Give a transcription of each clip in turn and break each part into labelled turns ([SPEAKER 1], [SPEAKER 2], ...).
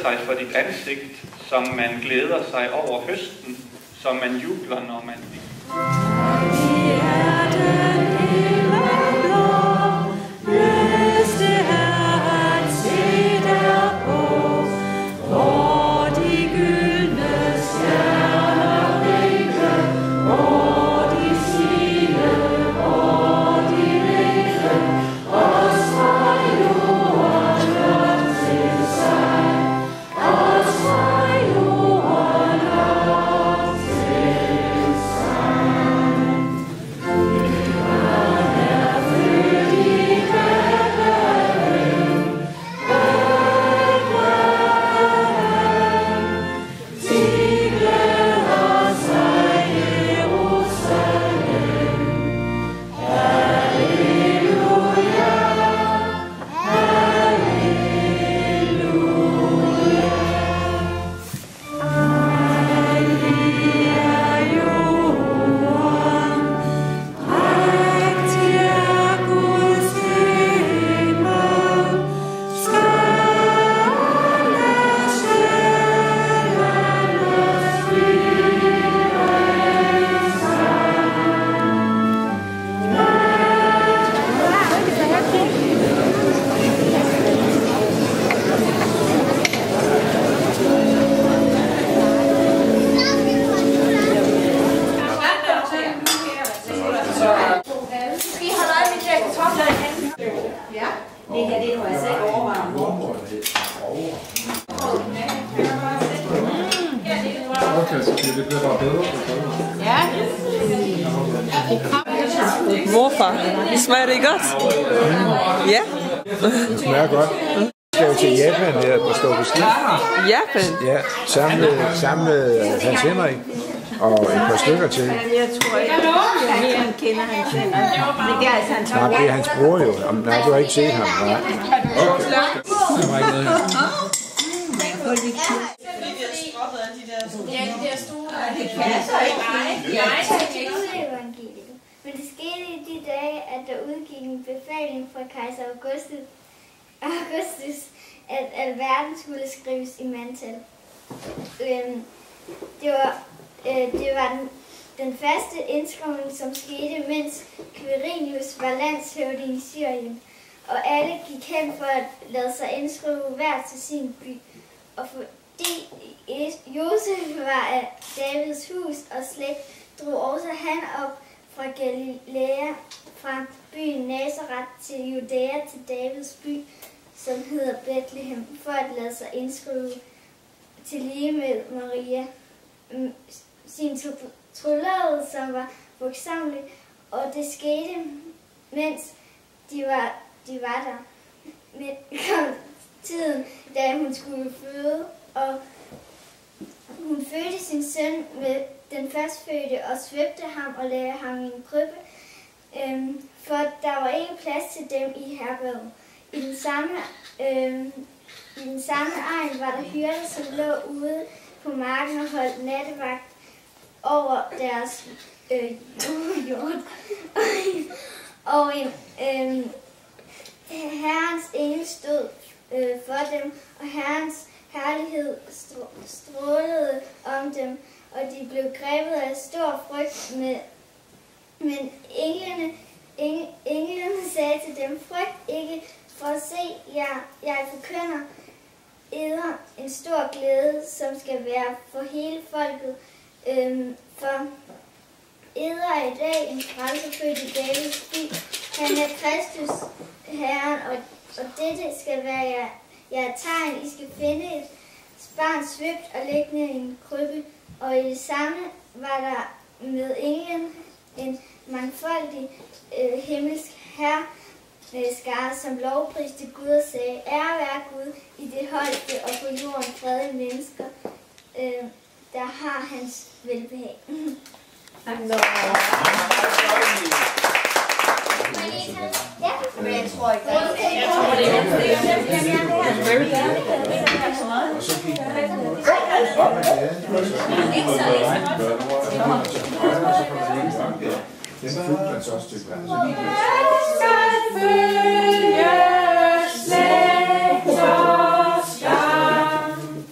[SPEAKER 1] sig for dit ansigt, som man glæder sig over høsten, som man jubler, når man
[SPEAKER 2] Morfar, smager det godt? Ja.
[SPEAKER 3] Det smager godt. Vi skal jo til Japan her på stå på ski.
[SPEAKER 2] Japan?
[SPEAKER 3] Ja, sammen med Hans Henrik og et par stykker til.
[SPEAKER 4] Jeg tror ikke, at han kender Hans Henrik. Men det er altså hans bror.
[SPEAKER 3] Nej, det er hans bror jo. Nej, du har ikke set ham. Nej. Okay. Der var ikke noget her.
[SPEAKER 5] Men det skete i de dage, at der udgik en befaling fra kejser Augustus, at alverden skulle skrives i mantal. Det var den faste indskrivning, som skete, mens Quirinius var landshøvding i Syrien, og alle gik hen for at lade sig indskrive hver til sin by. Og fordi Josef var af Davids hus og slægt, drog også han op fra Galilea, fra byen Nazareth til Judæa til Davids by, som hedder Bethlehem, for at lade sig indskrive til lige med Maria, sin trolovede, som var bogstavelig, og det skete, mens de var der. Men kom tiden, da hun skulle føde, og hun fødte sin søn med den førstfødte og svøbte ham og lagde ham i en krybbe, for der var ikke plads til dem i herberget. I den samme egen var der hyrder, som lå ude på marken og holdt nattevagt over deres jord. Og Herrens engel stod for dem, og Herrens herlighed strålede om dem, og de blev grebet af stor frygt. Men englene sagde til dem, frygt ikke, for at se, jeg forkynder eder en stor glæde, som skal være for hele folket. For eder i dag en frelser født i Davids by. Han er Kristus, Herren, og dette skal være jer tegn. I skal finde et barn svøbt og liggende i en krybbe. Og i det samme var der med englen en mangfoldig himmelsk herre skare, som lovpriste Gud og sagde, ære være Gud i det højeste og på jorden fred mennesker, der har hans velbehag. Tak. Ja, men jeg tror ikke,
[SPEAKER 3] Den fulgte man så et stykke vand.
[SPEAKER 6] Følge slægters gang.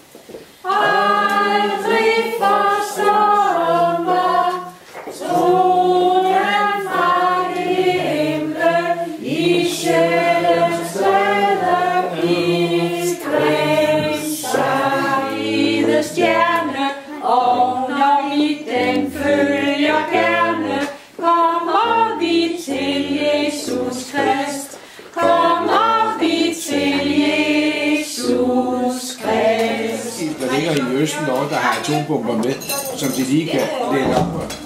[SPEAKER 3] Østen, der har atombomber med, som de lige kan lære op